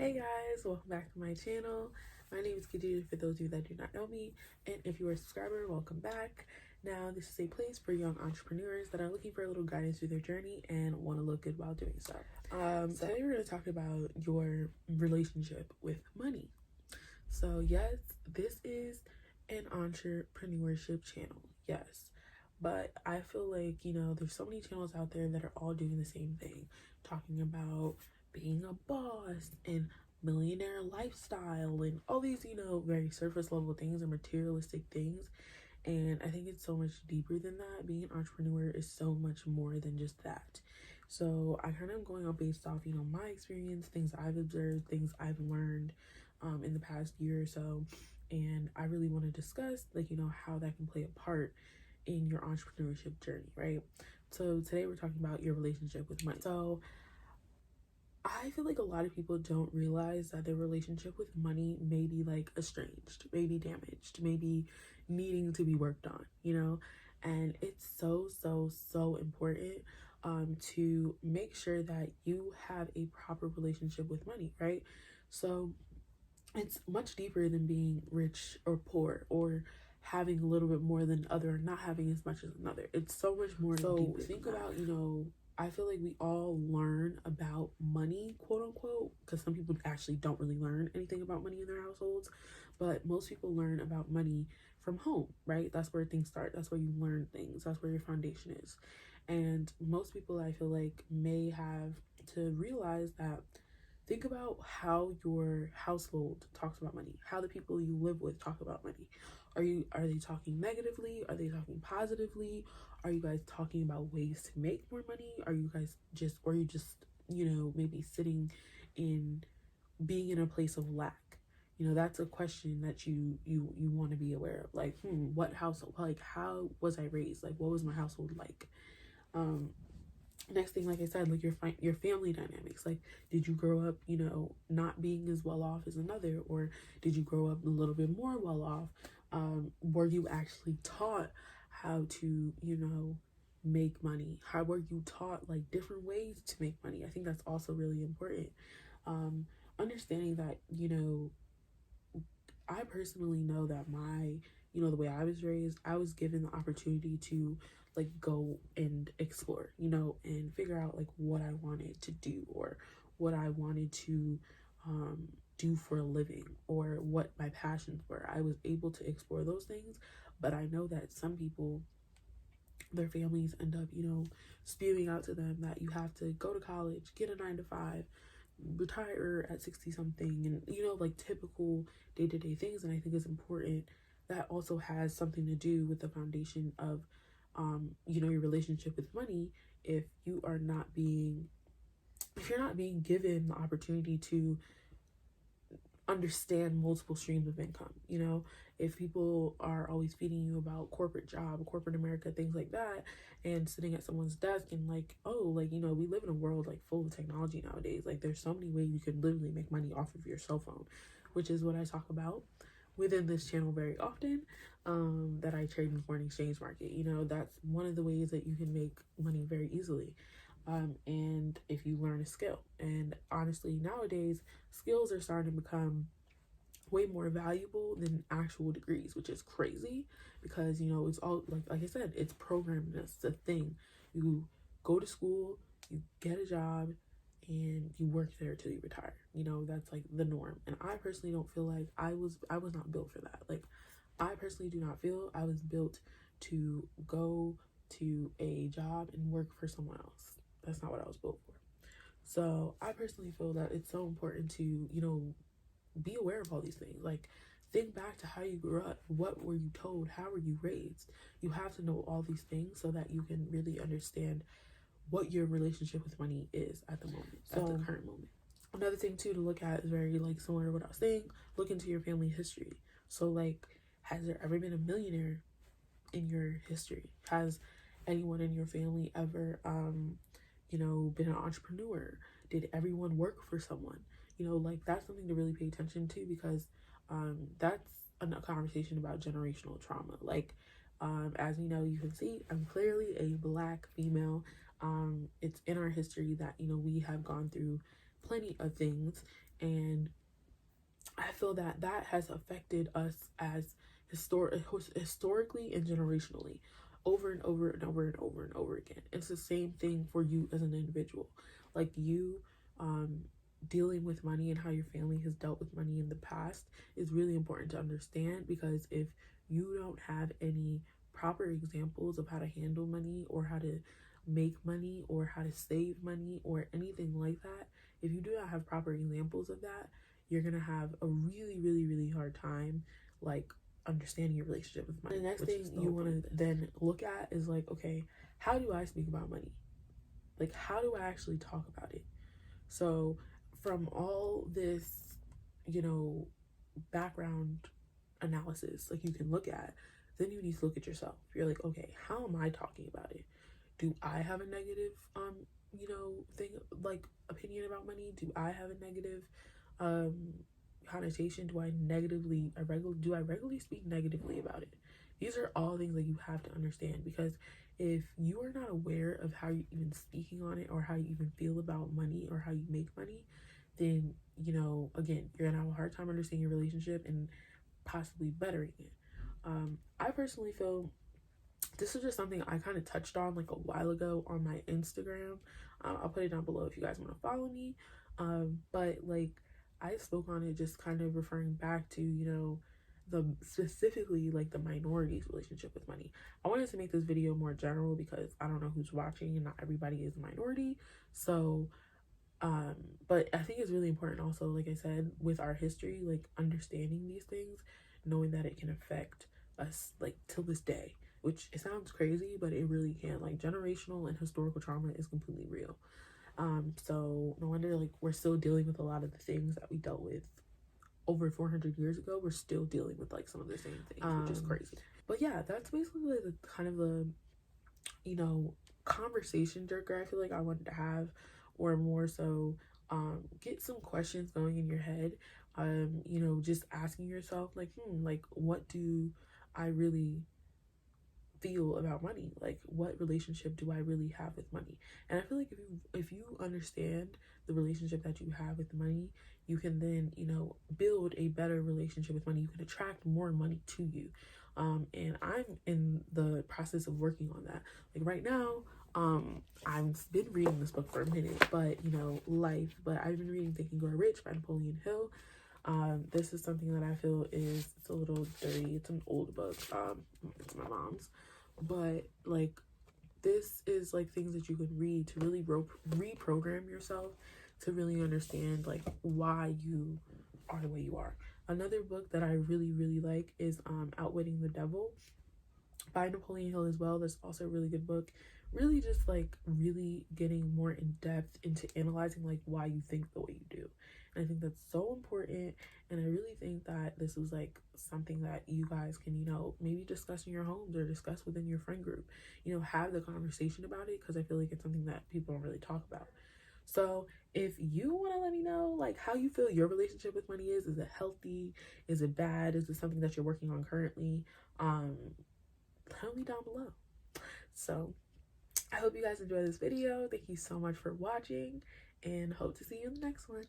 Hey guys, welcome back to my channel. My name is Khadija for those of you that do not know me, and if you are a subscriber, welcome back. Now, this is a place for young entrepreneurs that are looking for a little guidance through their journey and want to look good while doing so. Today we're going to talk about your relationship with money. So yes, this is an entrepreneurship channel, yes. But I feel like, there's so many channels out there that are all doing the same thing, talking about being a boss and millionaire lifestyle and all these, very surface level things and materialistic things. And I think it's so much deeper than that. Being an entrepreneur is so much more than just that. So I kind of am going on based off, my experience, things I've observed, things I've learned in the past year or so. And I really want to discuss, how that can play a part in your entrepreneurship journey, right? So today we're talking about your relationship with money. So I feel like a lot of people don't realize that their relationship with money may be like estranged, maybe damaged, maybe needing to be worked on, and it's so important to make sure that you have a proper relationship with money, right? So it's much deeper than being rich or poor or having a little bit more than other or not having as much as another. It's so much more deeper. Think about, I feel like we all learn about money, quote unquote, because some people actually don't really learn anything about money in their households, but most people learn about money from home, right? That's where things start. That's where you learn things. That's where your foundation is. And most people, I feel like, may have to realize that. Think about how your household talks about money, how the people you live with talk about money. Are they talking negatively? Are they talking positively? Are you guys talking about ways to make more money? Are you guys just maybe sitting in being in a place of lack? That's a question that you want to be aware of. Like, what household, like, how was I raised? Like, what was my household like? Next thing, like I said, like your family dynamics. Like, did you grow up not being as well off as another, or did you grow up a little bit more well off? Were you actually taught how to make money? How were you taught like different ways to make money? I think that's also really important. Understanding that I personally know that the way I was raised, I was given the opportunity to like go and explore, and figure out like what I wanted to do or what I wanted to do for a living or what my passions were. I was able to explore those things, but I know that some people, their families end up, spewing out to them that you have to go to college, get a 9 to 5, retire at 60 something, and like typical day-to-day things. And I think it's important that also has something to do with the foundation of your relationship with money. If you're not being given the opportunity to understand multiple streams of income, if people are always feeding you about corporate job, corporate America, things like that, and sitting at someone's desk and like, oh, like, we live in a world like full of technology nowadays. Like, there's so many ways you can literally make money off of your cell phone, which is what I talk about within this channel very often, that I trade in the foreign exchange market. That's one of the ways that you can make money very easily. And if you learn a skill, and honestly, nowadays, skills are starting to become way more valuable than actual degrees, which is crazy because, it's all like I said, it's programming. That's the thing. You go to school, you get a job, and you work there till you retire. That's like the norm. And I personally don't feel like I was not built for that. Like, I personally do not feel I was built to go to a job and work for someone else. That's not what I was built for. So I personally feel that it's so important to, be aware of all these things. Like, think back to how you grew up. What were you told? How were you raised? You have to know all these things so that you can really understand what your relationship with money is at the moment, at the current moment. Another thing too to look at is very like similar to what I was saying. Look into your family history. So like, has there ever been a millionaire in your history? Has anyone in your family ever been an entrepreneur? Did everyone work for someone? Like, that's something to really pay attention to, because that's a conversation about generational trauma. Like, as we know, you can see I'm clearly a Black female. It's in our history that we have gone through plenty of things, And I feel that that has affected us as historically and generationally, over and over and over and over and over again. It's the same thing for you as an individual. Like you dealing with money and how your family has dealt with money in the past is really important to understand, because if you don't have any proper examples of how to handle money or how to make money or how to save money or anything like that, if you do not have proper examples of that, you're gonna have a really, really, really hard time like understanding your relationship with money. The next thing you want to then look at is like, okay, how do I speak about money? Like, how do I actually talk about it? So from all this, you know, background analysis like you can look at, then you need to look at yourself. You're like, okay, how am I talking about it? Do I have a negative you know, thing, like opinion about money? Do I have a negative connotation? Do I regularly speak negatively about it? These are all things that you have to understand, because if you are not aware of how you're even speaking on it or how you even feel about money or how you make money, then, you know, again, you're gonna have a hard time understanding your relationship and possibly bettering it. I personally feel this is just something I kind of touched on like a while ago on my Instagram. I'll put it down below if you guys want to follow me. But like I spoke on it, just kind of referring back to, you know, the specifically like the minorities relationship with money. I wanted to make this video more general because I don't know who's watching and not everybody is a minority. So but I think it's really important also, like I said, with our history, like understanding these things, knowing that it can affect us like till this day, which it sounds crazy, but it really can. Like generational and historical trauma is completely real. So no wonder like we're still dealing with a lot of the things that we dealt with over 400 years ago. We're still dealing with like some of the same things, which is crazy. But yeah, that's basically like the kind of the, you know, conversation jerker I feel like I wanted to have, or more so get some questions going in your head. You know, just asking yourself like, like what do I really feel about money? Like what relationship do I really have with money? And I feel like if you understand the relationship that you have with money, you can then, you know, build a better relationship with money. You can attract more money to you. And I'm in the process of working on that. Like right now, I've been reading this book for a minute, but you know, but I've been reading Think and Grow Rich by Napoleon Hill. This is something that I feel is, it's a little dirty. It's an old book. It's my mom's, but like this is like things that you can read to really reprogram yourself to really understand like why you are the way you are. Another book that I really, really like is Outwitting the Devil by Napoleon Hill as well. That's also a really good book. Really just like really getting more in depth into analyzing like why you think the way you do. And I think that's so important. And I really think that this is like something that you guys can, you know, maybe discuss in your homes or discuss within your friend group. You know, have the conversation about it, because I feel like it's something that people don't really talk about. So if you want to let me know like how you feel your relationship with money is it healthy? Is it bad? Is it something that you're working on currently? Tell me down below. So I hope you guys enjoy this video. Thank you so much for watching and hope to see you in the next one.